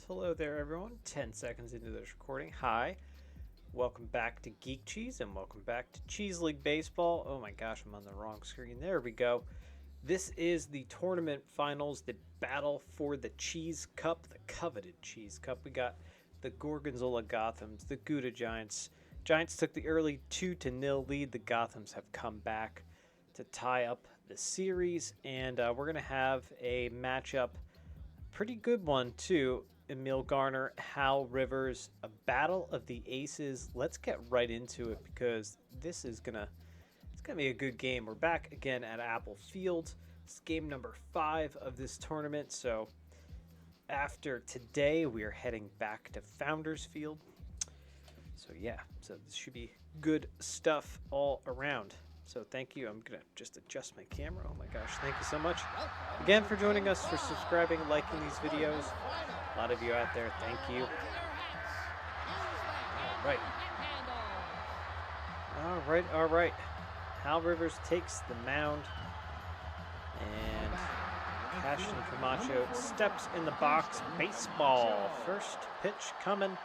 Hello there, everyone. 10 seconds into this recording. Hi. Welcome back to Geek Cheese and welcome back to Cheese League Baseball. Oh my gosh, I'm on the wrong screen. There we go. This is the tournament finals, the battle for the Cheese Cup, the coveted Cheese Cup. We got the Gorgonzola Gothams, the Gouda Giants. Giants took the early 2-0 lead. The Gothams have come back to tie up the series, and we're going to have a matchup, pretty good one too. Emil Garner, Hal Rivers, a battle of the aces. Let's get right into it because this is it's gonna be a good game. We're back again at Apple Field. It's game number 5 of this tournament. So after today, we are heading back to Founders Field. So yeah, so this should be good stuff all around. So thank you. I'm going to just adjust my camera. Oh my gosh, thank you so much again for joining us, for subscribing, liking these videos. A lot of you out there, thank you. All right. Hal Rivers takes the mound, and Ashton Camacho steps in the box. Baseball, first pitch coming.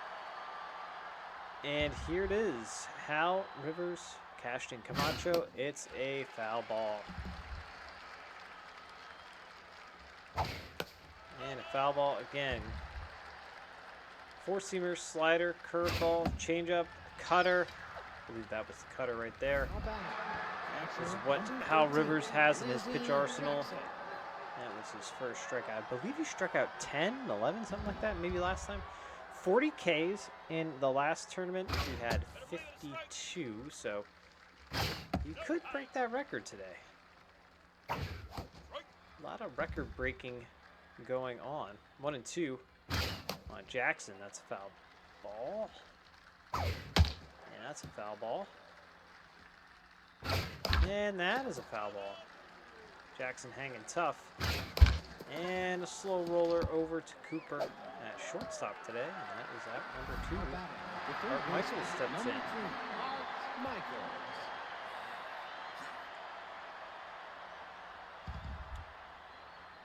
And here it is. Hal Rivers, Ashton Camacho. It's a foul ball. And a foul ball again. Four-seamer, slider, curveball, changeup, cutter. I believe that was the cutter right there. This is what Hal Rivers has in his pitch arsenal. That was his first strikeout. I believe he struck out 10, 11, something like that, maybe last time. 40 Ks in the last tournament. He had 52, so you could break that record today. A lot of record-breaking going on. 1-2 on Jackson. That's a foul ball. Yeah, that's a foul ball. And that is a foul ball. Jackson hanging tough. And a slow roller over to Cooper at shortstop today. And that is out number 2. Art Michaels steps in.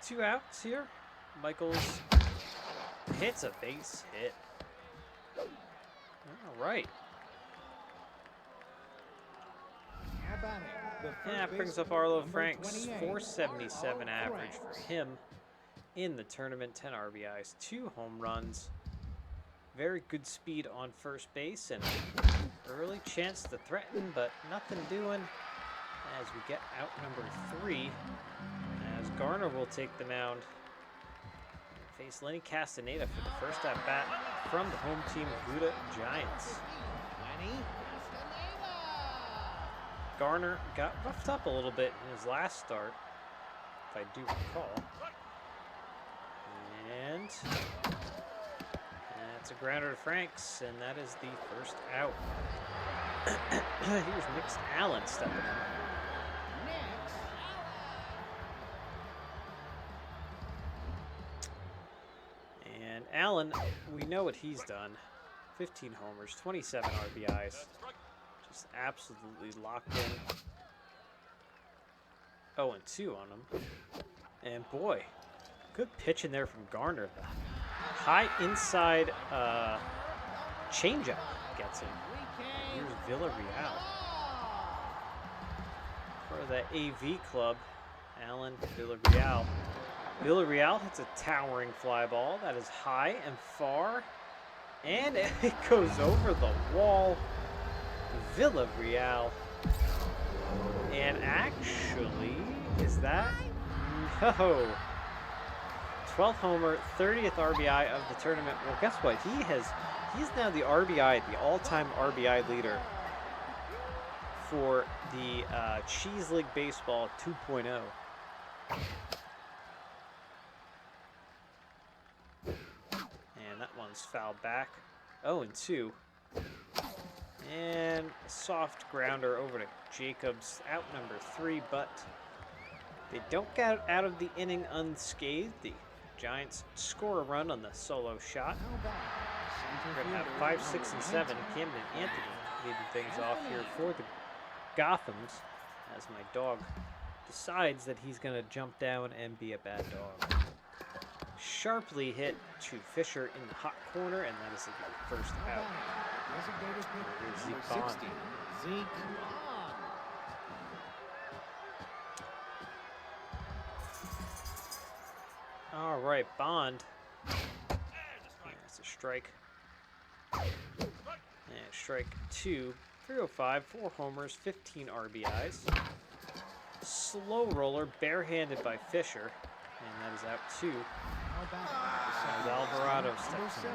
Two outs here. Michaels hits a base hit. All right. Yeah, it brings up Arlo Franks, 477 average for him in the tournament. 10 RBIs, 2 home runs. Very good speed on first base and early chance to threaten, but nothing doing as we get out number 3. As Garner will take the mound and face Lenny Castaneda for the first at-bat from the home team Gouda Giants. Garner got roughed up a little bit in his last start, if I do recall. And that's a grounder to Franks, and that is the first out. Here's Mixed Allen stepping in. And Allen, we know what he's done. 15 homers, 27 RBIs. Just absolutely locked in. 0-2 on him. And boy, good pitch in there from Garner. The high inside changeup gets him. Here's Villarreal. For the AV club, Allen Villarreal. Villarreal hits a towering fly ball that is high and far. And it goes over the wall. Villarreal. And actually, is that? No. 12th homer, 30th RBI of the tournament. Well, guess what? He's now the all-time RBI leader for the Cheese League Baseball 2.0. And that one's fouled back. 0-2. And a soft grounder over to Jacobs, out number 3, but they don't get out of the inning unscathed. The Giants score a run on the solo shot. We're going to have 5, 6, and 7. Camden Anthony leading things off here for the Gothams as my dog decides that he's going to jump down and be a bad dog. Sharply hit to Fisher in the hot corner, and that is the first out. Here's Zeke Bond. Zeke. All right, Bond. That's a strike. And strike 2. 305, 4 homers, 15 RBIs. Slow roller, barehanded by Fisher, and that is out 2. As Alvarado steps in.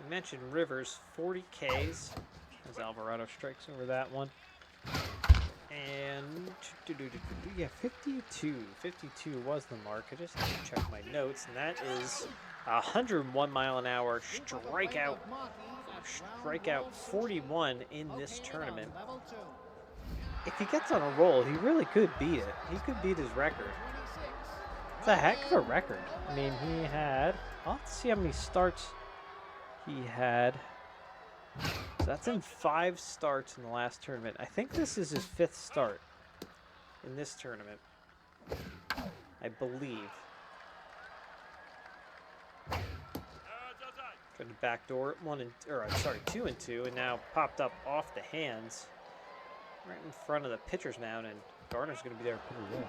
I mentioned Rivers, 40 Ks, as Alvarado strikes over that one. And, yeah, 52. 52 was the mark. I just have to check my notes, and that is 101 mile an hour strikeout. Strikeout 41 in this tournament. If he gets on a roll, he really could beat it. He could beat his record. It's a heck of a record. I mean, he had, I'll see how many starts he had. So that's in 5 starts in the last tournament. I think this is his 5th start in this tournament, I believe. Trying to backdoor 2 and 2, and now popped up off the hands, right in front of the pitcher's mound, and Garner's going to be there pretty well.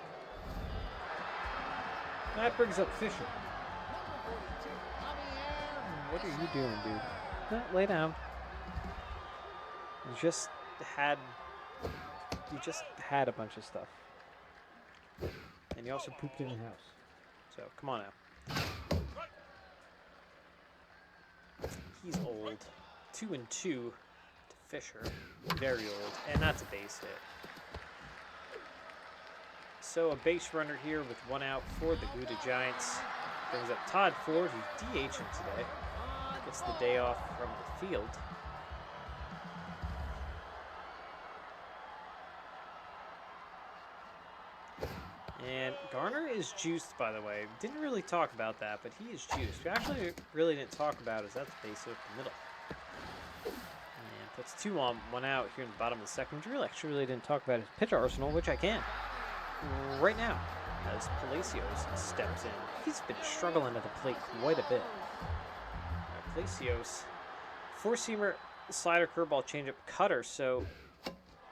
That brings up Fisher. What are you doing, dude? No, lay down. You just had a bunch of stuff, and you also pooped in your house. So come on now. He's old. 2 and 2 to Fisher. Very old, and that's a base hit. So a base runner here with 1 out for the Gouda Giants. Brings up Todd Ford, who's DHing today. Gets the day off from the field. And Garner is juiced, by the way. Didn't really talk about that, but he is juiced. We actually really didn't talk about is that's base hit up the middle. And puts 2 on, 1 out here in the bottom of the second. Actually really didn't talk about his pitcher arsenal, which I can right now, as Palacios steps in. He's been struggling at the plate quite a bit. Palacios, 4-seamer, slider, curveball, changeup, cutter. So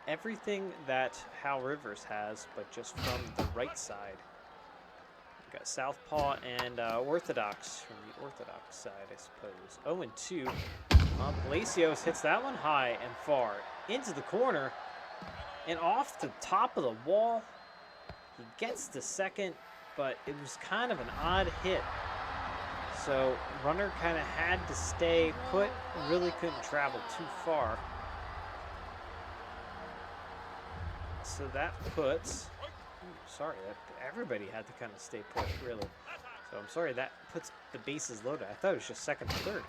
everything that Hal Rivers has, but just from the right side. We've got southpaw and orthodox from the orthodox side, I suppose. 0 and 2. Palacios hits that one high and far into the corner and off the top of the wall. He gets to second, but it was kind of an odd hit. So runner kind of had to stay put, really couldn't travel too far. So that puts, everybody had to kind of stay put, really. So I'm sorry, that puts the bases loaded. I thought it was just second and third.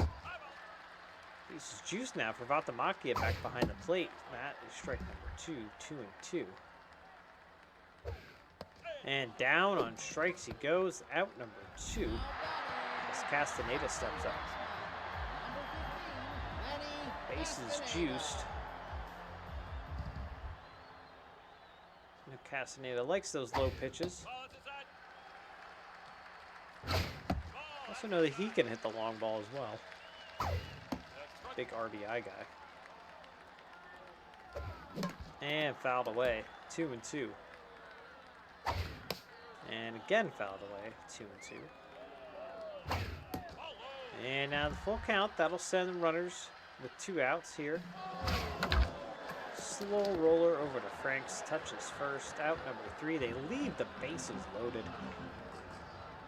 He's juiced now for Vatamakia back behind the plate. That is strike number 2, 2 and 2. And down on strikes he goes, out number 2. As Castaneda steps up. Bases juiced. Castaneda likes those low pitches. Also know that he can hit the long ball as well. Big RBI guy. And fouled away. 2 and 2. And again fouled away. 2 and 2. And now the full count. That'll send the runners with 2 outs here. Slow roller over to Franks, touches first, out number 3. They leave the bases loaded.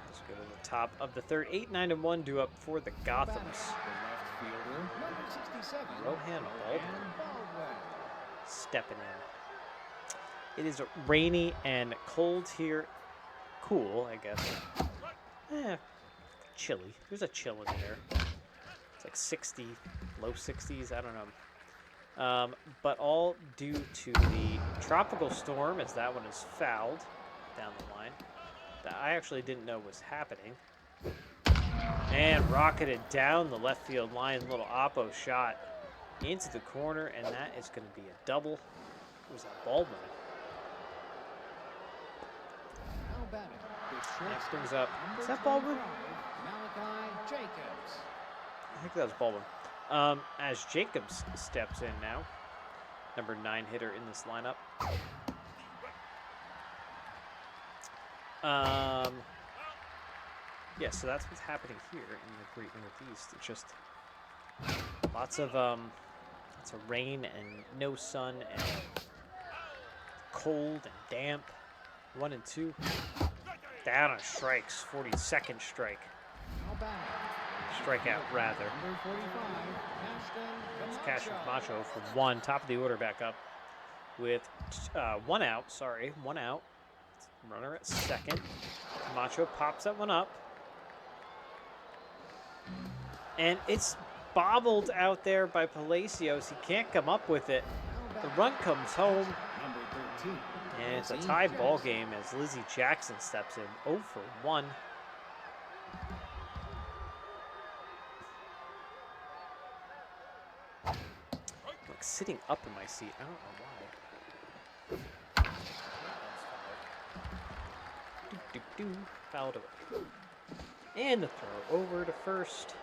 Let's go to the top of the third. 8, 9, and 1 due up for the Gothams. Rohan Baldwin stepping in. It is rainy and cold here. Cool, I guess. Chilly. There's a chill in there. It's like 60, low 60s. I don't know. But all due to the tropical storm, as that one is fouled down the line, that I actually didn't know was happening. And rocketed down the left field line, little oppo shot. into the corner, and that is going to be a double. Was that Baldwin? Next brings up, is that Baldwin? I think that was Baldwin. As Jacobs steps in now, number 9 hitter in this lineup. Yeah, so that's what's happening here in the Great Northeast. It's just lots of rain and no sun and cold and damp. 1 and 2. Down on strikes. 42nd strike. Strikeout rather. It's Castro Camacho for 1. Top of the order back up with 1 out. Sorry, 1 out. Runner at second. Camacho pops that one up. And it's bobbled out there by Palacios. He can't come up with it. The run comes home. And it's a tie ball game as Lizzie Jackson steps in. 0 for 1. I'm like sitting up in my seat. I don't know why. Fouled away. And the throw over to first.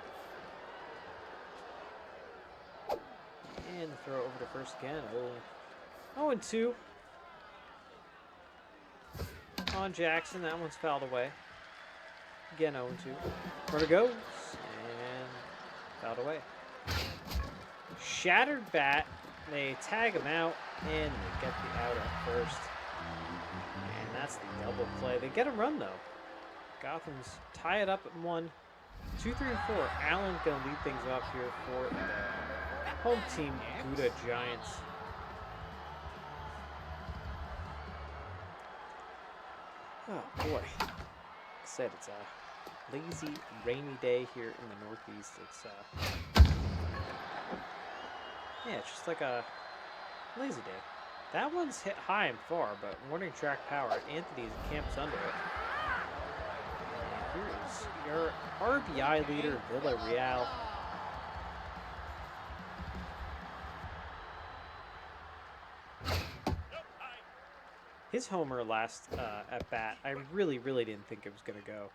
And the throw over to first again. 0 and 2. On Jackson. That one's fouled away. Again 0 and 2. Runner goes. And fouled away. Shattered bat. They tag him out. And they get the out at first. And that's the double play. They get a run though. Gothams tie it up at 1. 2, 3, and 4. Allen going to lead things up here for the home team, Gouda Giants. Oh boy. Like I said, it's a lazy, rainy day here in the Northeast. It's yeah, it's just like a lazy day. That one's hit high and far, but warning track power. Anthony camps under it. And here is your RBI leader, Villarreal. His homer last at bat, I really didn't think it was going to go.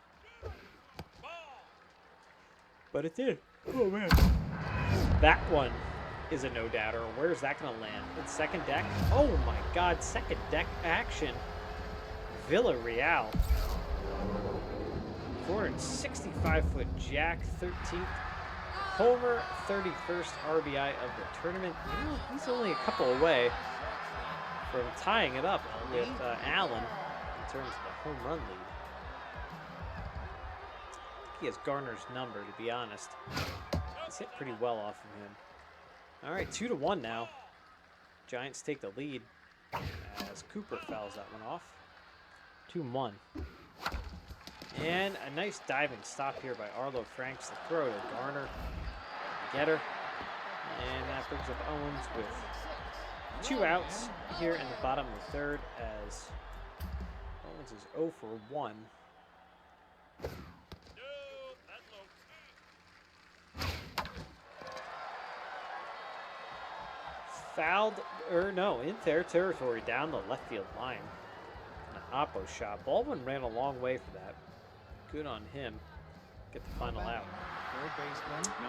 But it did. Oh, man. That one is a no-doubter. Where's that going to land? In second deck? Oh, my God. Second deck action. Villarreal. 465-foot jack, 13th. Homer, 31st RBI of the tournament. You know, he's only a couple away from tying it up with Allen in terms of the home run lead. He has Garner's number, to be honest. He's hit pretty well off of him. All right, 2 to 1 now. Giants take the lead as Cooper fouls that one off. 2-1. And a nice diving stop here by Arlo Franks. The throw to Garner. Getter. And that brings up Owens with 2 outs here in the bottom of the third as Owens is 0 for 1. Fouled, in their territory down the left field line. An oppo shot. Baldwin ran a long way for that. Good on him. Get the final out.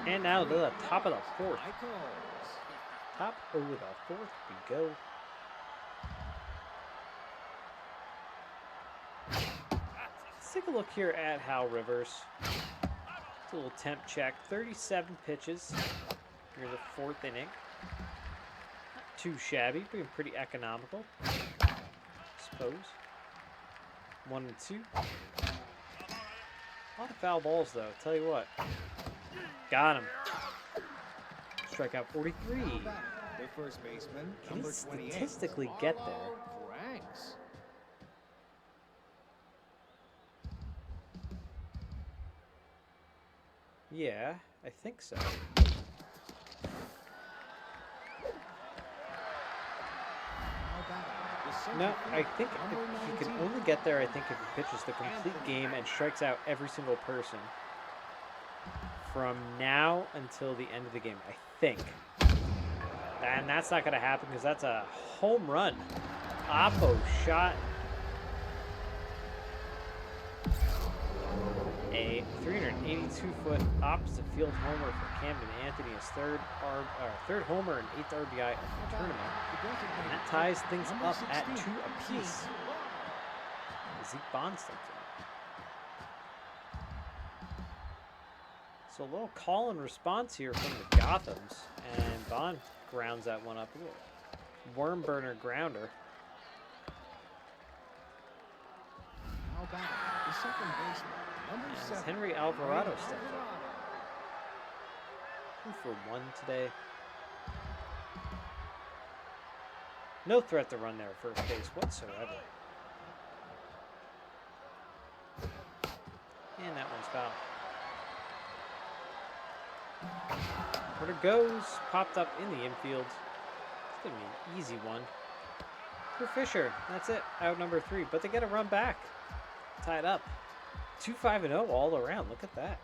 And now to the top of the 4th. Top over the 4th we go. Let's take a look here at Hal Rivers. It's a little temp check. 37 pitches. Here's the 4th inning. Not too shabby, being pretty economical, I suppose. 1 and 2. A lot of foul balls, though. Tell you what. Got him. Strikeout 43. The first baseman, Can he number 28. statistically get there? Franks. Yeah, I think so. No, I think he can only get there, I think, if he pitches the complete game and strikes out every single person from now until the end of the game, I think. And that's not going to happen because that's a home run. Oppo shot. A 382-foot opposite field homer for Camden Anthony, his third homer and 8th RBI of the tournament. And that ties things up at 2 apiece. Zeke Bond steps in. So a little call and response here from the Gothams, and Bond grounds that one up. A little worm burner grounder. How about the second baseman, number And 7. Henry Alvarado steps up. 2 for 1 today. No threat to run there at first base whatsoever. And that one's foul. Runner goes, popped up in the infield. It's going to be an easy one. For Fisher, that's it, out number 3. But they get a run back. Tied up. 2-5-0 all around. Look at that.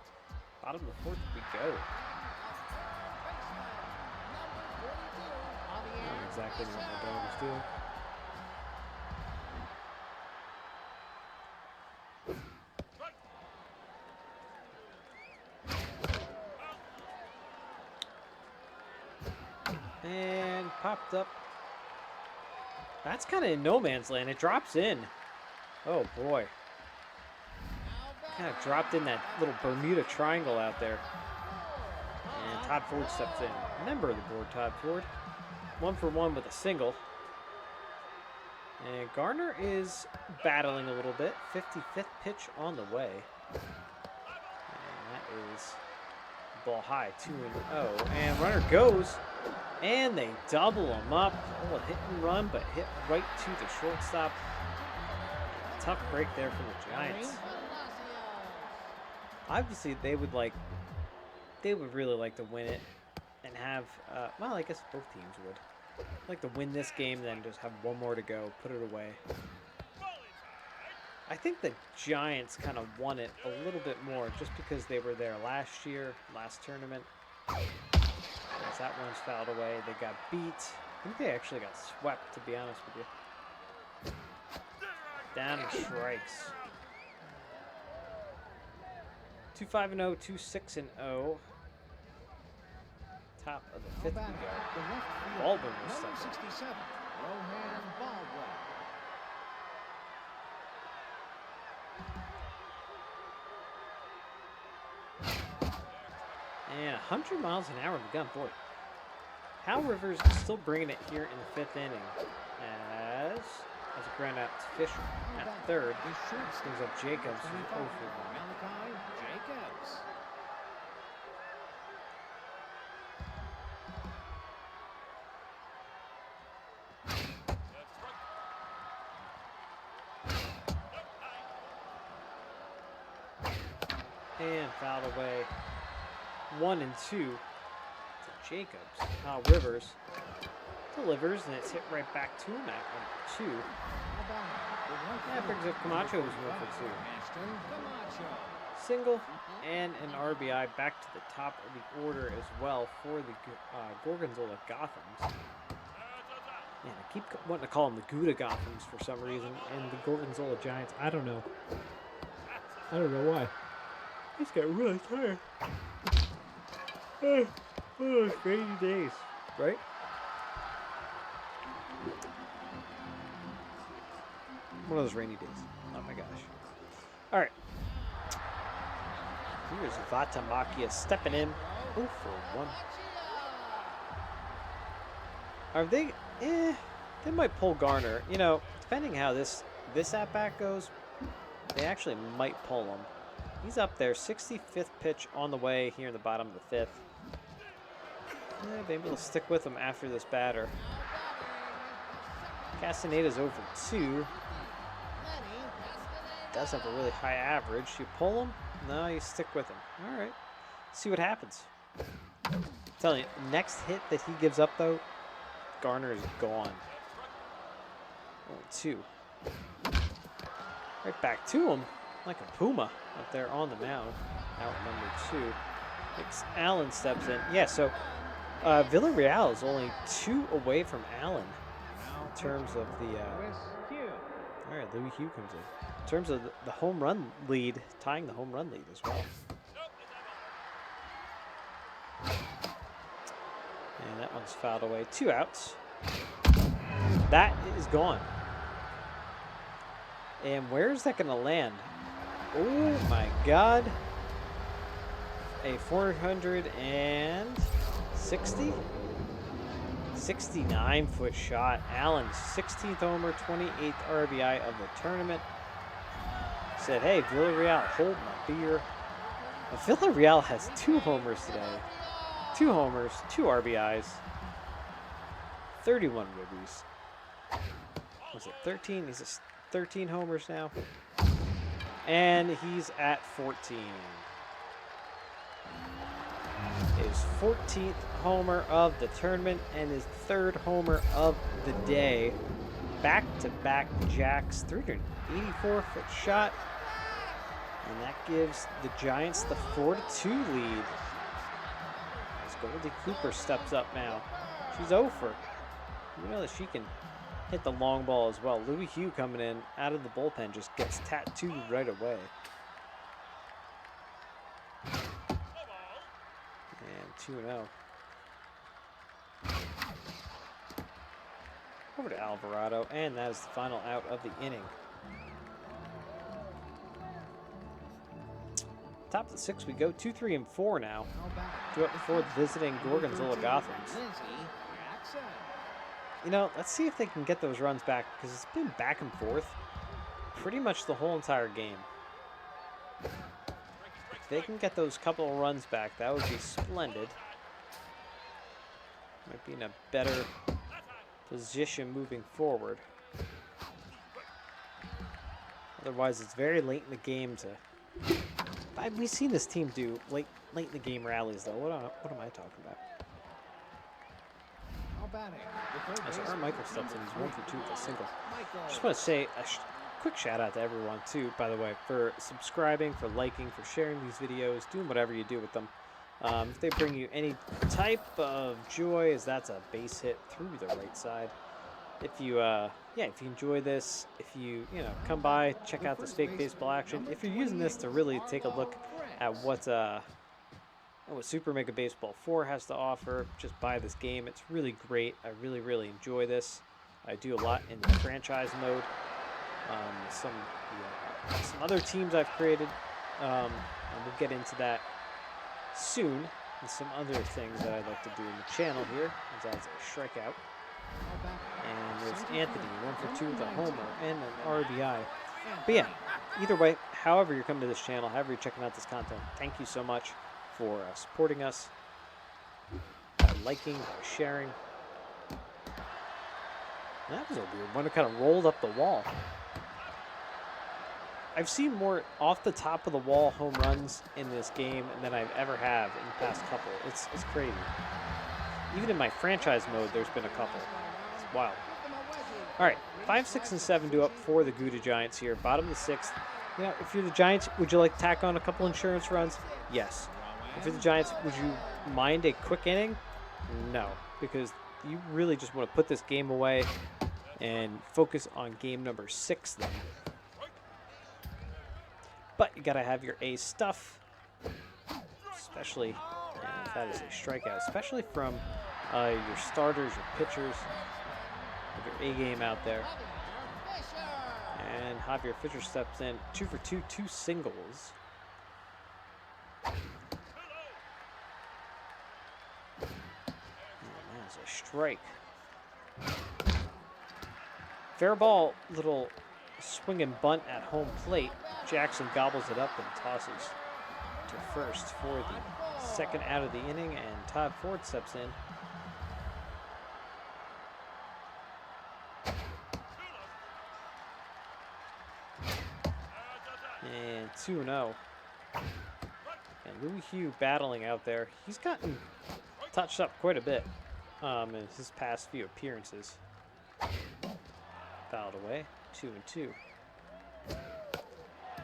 Bottom of the 4th we go. Not exactly what my dog was doing. And popped up. That's kind of in no man's land. It drops in. Oh boy. Kind of dropped in that little Bermuda Triangle out there. And Todd Ford steps in. Member of the board, Todd Ford. 1 for 1 with a single. And Garner is battling a little bit. 55th pitch on the way. And that is ball high, 2-0. And runner goes. And they double him up. Oh, a hit and run, but hit right to the shortstop. Tough break there from the Giants. Obviously, they would really like to win it and have, well, I guess both teams would. Like to win this game, then just have one more to go, put it away. I think the Giants kind of won it a little bit more just because they were there last year, last tournament. As that one's fouled away, they got beat. I think they actually got swept, to be honest with you. Down and strikes. 2-5-0, 2-6-0. Top of the 5th we go. Baldwin will step in. 67, Rohan Baldwin. And 100 miles an hour in the gun. Boy, Hal Rivers is still bringing it here in the 5th inning. As a ground out to Fisher at 3rd. Brings up Jacobs who's 0 for 1. Malachi Jacobs. And fouled away. 1 and 2 to Jacobs. Hal Rivers delivers, and it's hit right back to him at 1-2. That brings up Camacho, who's 1 for 2. Ashton Camacho. Single and an RBI back to the top of the order as well for the Gorgonzola Gothams. Man, I keep wanting to call them the Gouda Gothams for some reason, and the Gorgonzola Giants. I don't know. I don't know why. I just got really tired. One of those rainy days, right? One of those rainy days. Oh my gosh. All right. Here's Vatamakia stepping in. 0 for 1. Are they? They might pull Garner. You know, depending how this at-bat goes, they actually might pull him. He's up there. 65th pitch on the way here in the bottom of the 5th. Yeah, maybe they'll stick with him after this batter. Castaneda's 0 for 2. Does have a really high average. You pull him? No, you stick with him. All right. See what happens. I'm telling you, next hit that he gives up, though, Garner is gone. 0-2. Right back to him, like a puma up there on the mound. Out number 2. Allen steps in. Yeah, so Villarreal is only 2 away from Allen in terms of the. All right, Louis Hugh comes in. In terms of the home run lead, tying the home run lead as well. And that one's fouled away. 2 outs. That is gone. And where's that going to land? Oh my God. A 460? 69-foot shot. Allen's 16th homer, 28th RBI of the tournament. Said, hey, Villarreal, hold my beer. But Villarreal has 2 homers today. 2 homers, 2 RBIs, 31 ribbies. Was it 13? He's at 13 homers now. And he's at 14. His 14th homer of the tournament and his 3rd homer of the day. Back-to-back jacks, 384-foot shot. And that gives the Giants the 4-2 lead. As Goldie Cooper steps up now. She's over. You know that she can hit the long ball as well. Louis Hugh coming in out of the bullpen just gets tattooed right away. And 2-0. Over to Alvarado, and that is the final out of the inning. Top of the 6th we go. 2, 3, and 4 now. 2 up before the visiting Gorgonzola Gothams. You know, let's see if they can get those runs back, because it's been back and forth pretty much the whole entire game. If they can get those couple of runs back, that would be splendid. Might be in a better position moving forward. Otherwise, it's very late in the game to... We've seen this team do late in the game rallies, though. What am I talking about? So our Michael steps in. He's 1 for 2 with a single. Just want to say a quick shout out to everyone, too, by the way, for subscribing, for liking, for sharing these videos, doing whatever you do with them. If they bring you any type of joy, as that's a base hit through the right side. If you, if you enjoy this, if you, come by, check out this fake baseball action. If you're using this to really take a look at what Super Mega Baseball 4 has to offer, just buy this game. It's really great. I really, really enjoy this. I do a lot in the franchise mode. Some other teams I've created, and we'll get into that soon. And some other things that I'd like to do in the channel here, as I strikeout. And there's Anthony, 1 for 2 with a homer and an RBI. But yeah, either way, however you're coming to this channel, however you're checking out this content, thank you so much for supporting us, liking, sharing. That was a weird one. It kind of rolled up the wall. I've seen more off the top of the wall home runs in this game than I've ever have in the past couple. It's crazy. Even in my franchise mode, there's been a couple. It's wild. All right, 5, 6, and 7 do up for the Gouda Giants here. Bottom of the 6th. If you're the Giants, would you like to tack on a couple insurance runs? Yes. If you're the Giants, would you mind a quick inning? No, because you really just want to put this game away and focus on game number 6 then. But you got to have your A stuff, especially, and if that is a strikeout, especially from your starters, your pitchers, have your A game out there. And Javier Fisher steps in, 2 for 2, 2 singles. That's a strike. Fair ball, little swing and bunt at home plate. Jackson gobbles it up and tosses to first for the 2nd out of the inning, and Todd Ford steps in. And 2-0. And Louis Hugh battling out there. He's gotten touched up quite a bit in his past few appearances. Fouled away, 2-2.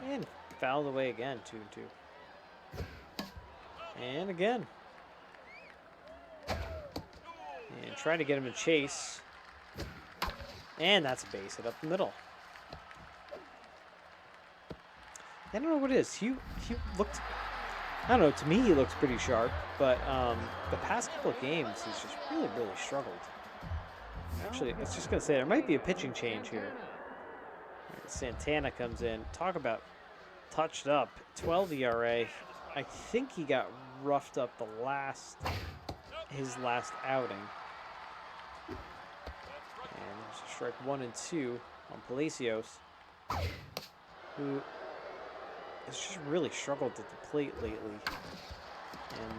And fouled away again, 2-2. And again. trying to get him to chase. And that's a base hit up the middle. I don't know what it is. He looked, I don't know, to me he looks pretty sharp, but the past couple of games he's just really struggled. Actually, I was just going to say there might be a pitching change here. Santana comes in. Talk about touched up. 12 ERA. I think he got roughed up his last outing. And there's a strike 1 and 2 on Palacios, who has just really struggled at the plate lately. And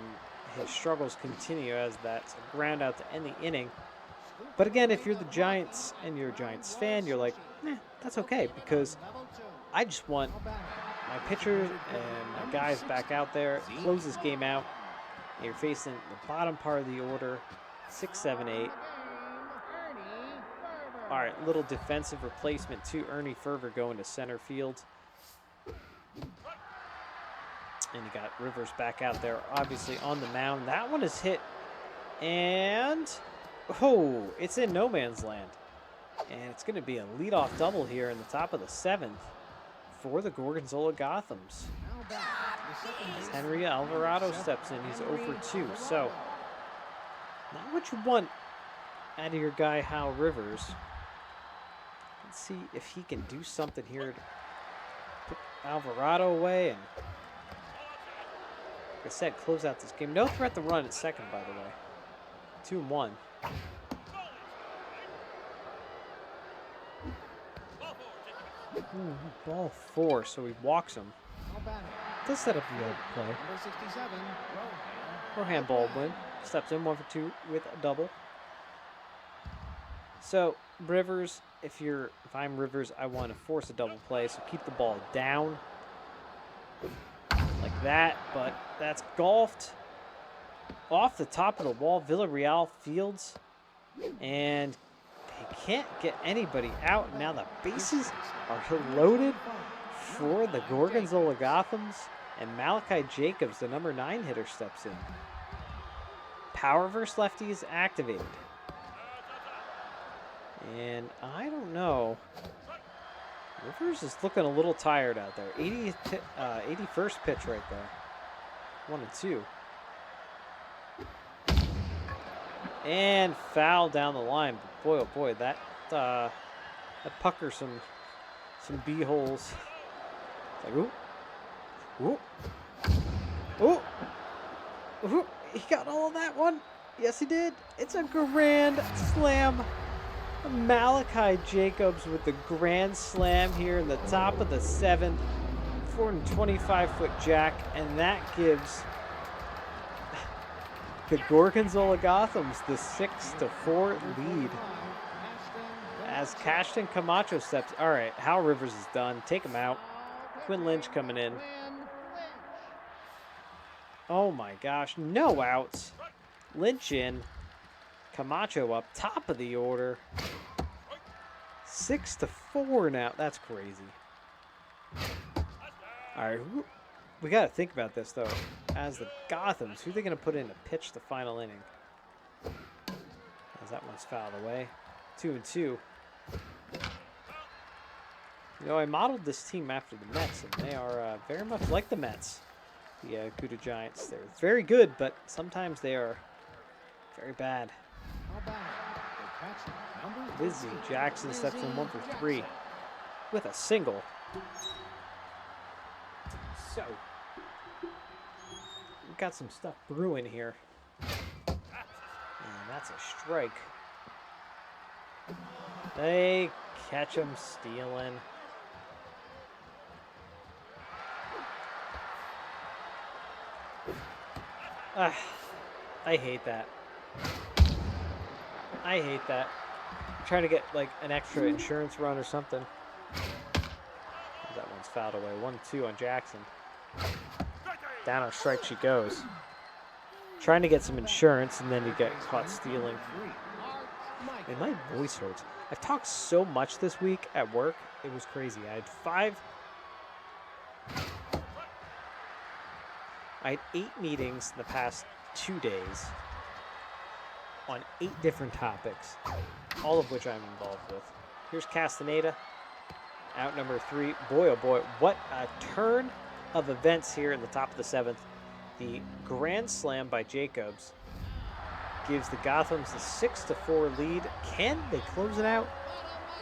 his struggles continue as that's a ground out to end the inning. But again, if you're the Giants and you're a Giants fan, you're like, that's okay, because I just want my pitchers and my guys back out there, close this game out. And you're facing the bottom part of the order, 6, 7, 8. All right, little defensive replacement too. Ernie Ferber going to center field. And you got Rivers back out there, obviously on the mound. That one is hit, and it's in no man's land. And it's going to be a leadoff double here in the top of the 7th for the Gorgonzola Gothams. As Henry Alvarado steps in, he's 0 for 2. So, not what you want out of your guy, Hal Rivers. Let's see if he can do something here to put Alvarado away and, like I said, close out this game. No threat to run at second, by the way. 2 and 1. Ball 4, so he walks him. Does set up the other play. Rohan Baldwin steps in 1 for 2 with a double. So Rivers, if I'm Rivers, I want to force a double play, so keep the ball down like that. But that's golfed off the top of the wall. Villarreal fields, and they can't get anybody out. Now the bases are loaded for the Gorgonzola Gothams, and Malachi Jacobs, the number 9 hitter, steps in. Power versus lefty is activated. And I don't know. Rivers is looking a little tired out there. 81st pitch right there. 1 and 2. And foul down the line. But boy, oh boy, that puckers some b-holes. It's like, ooh. He got all of that one. Yes, he did. It's a grand slam. Malachi Jacobs with the grand slam here in the top of the 7th. 425-foot jack, and that gives the Gorgonzola Gothams the 6-4 lead. As Cashton Camacho steps. All right, Hal Rivers is done. Take him out. Quinn Lynch coming in. Oh my gosh, no outs. Lynch in. Camacho up top of the order. 6-4 now. That's crazy. All right, we got to think about this, though. As the Gothams, who are they going to put in to pitch the final inning? As that one's fouled away. 2 and 2. You know, I modeled this team after the Mets, and they are very much like the Mets. The Gouda Giants. They're very good, but sometimes they are very bad. Lizzie Jackson steps in 1 for 3 with a single. So, we've got some stuff brewing here. And that's a strike. They catch him stealing. I hate that. I hate that. I'm trying to get like an extra insurance run or something. That one's fouled away. 1-2 on Jackson. Down on strike she goes. Trying to get some insurance, and then you get caught stealing. And my voice hurts. I've talked so much this week at work. It was crazy. I had 8 meetings in the past 2 days. on 8 different topics, all of which I'm involved with. Here's Castaneda, out number 3. Boy, oh boy, what a turn of events here in the top of the 7th. The grand slam by Jacobs gives the Gothams the 6-4 lead. Can they close it out?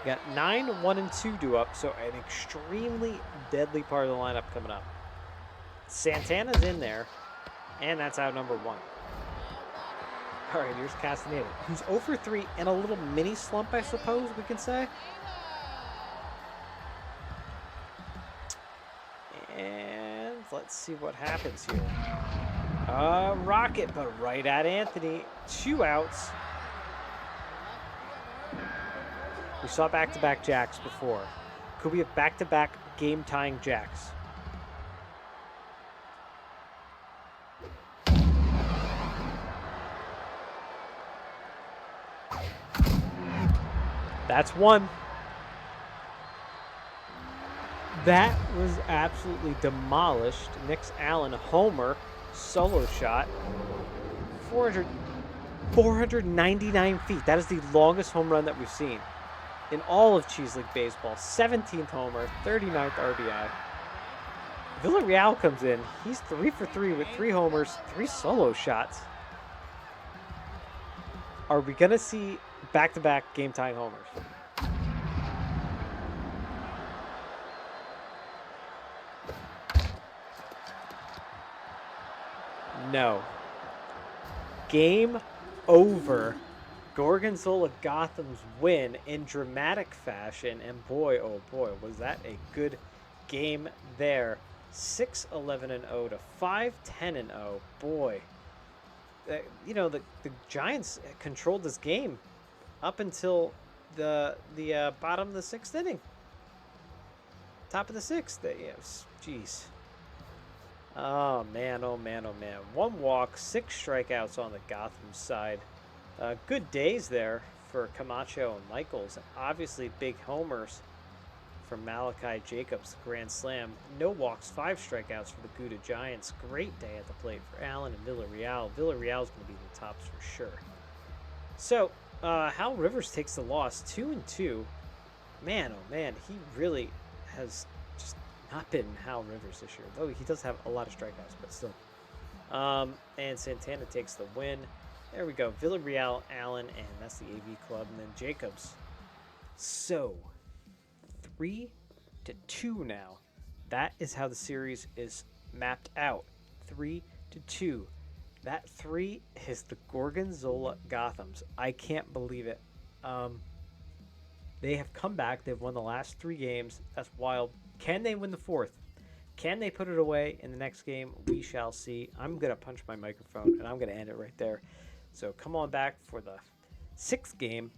Got 9, 1, and 2 due up, so an extremely deadly part of the lineup coming up. Santana's in there, and that's out number 1. All right, here's Castaneda, who's 0 for 3 in a little mini slump, I suppose we can say. And let's see what happens here. Rocket, but right at Anthony. 2 outs. We saw back-to-back jacks before. Could we have back-to-back game-tying jacks? That's 1. That was absolutely demolished. Nick's Allen homer, solo shot. 499 feet. That is the longest home run that we've seen in all of Cheese League Baseball. 17th homer, 39th RBI. Villarreal comes in. He's 3 for 3 with 3 homers, 3 solo shots. Are we going to see back-to-back game-tying homers? No. Game over. Gorgonzola Gothams win in dramatic fashion, and boy, oh boy, was that a good game there. 6-11-0 to 5-10-0. Boy, you know, the Giants controlled this game up until the bottom of the 6th inning. Top of the 6th. Yes, jeez. Oh man, oh man, oh man. 1 walk, 6 strikeouts on the Gotham side. Good days there for Camacho and Michaels. Obviously big homers from Malachi Jacobs, grand slam. No walks, 5 strikeouts for the Gouda Giants. Great day at the plate for Allen and Villarreal. Villarreal's going to be in the tops for sure. So, Hal Rivers takes the loss, 2-2. Man, oh man, he really has just not been Hal Rivers this year, though he does have a lot of strikeouts, but still. And Santana takes the win. There we go. Villarreal, Allen, and that's the AV club, and then Jacobs. So, 3-2 now. That is how the series is mapped out. 3-2. That 3 is the Gorgonzola Gothams. I can't believe it. They have come back. They've won the last 3 games. That's wild. Can they win the 4th? Can they put it away in the next game? We shall see. I'm going to punch my microphone, and I'm going to end it right there. So come on back for the 6th game,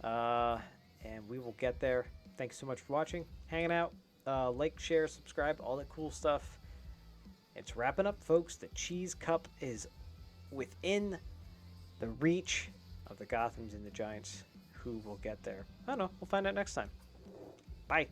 and we will get there. Thanks so much for watching, hanging out. Like, share, subscribe, all that cool stuff. It's wrapping up, folks. The Cheese Cup is within the reach of the Gothams and the Giants. Who will get there? I don't know. We'll find out next time. Bye.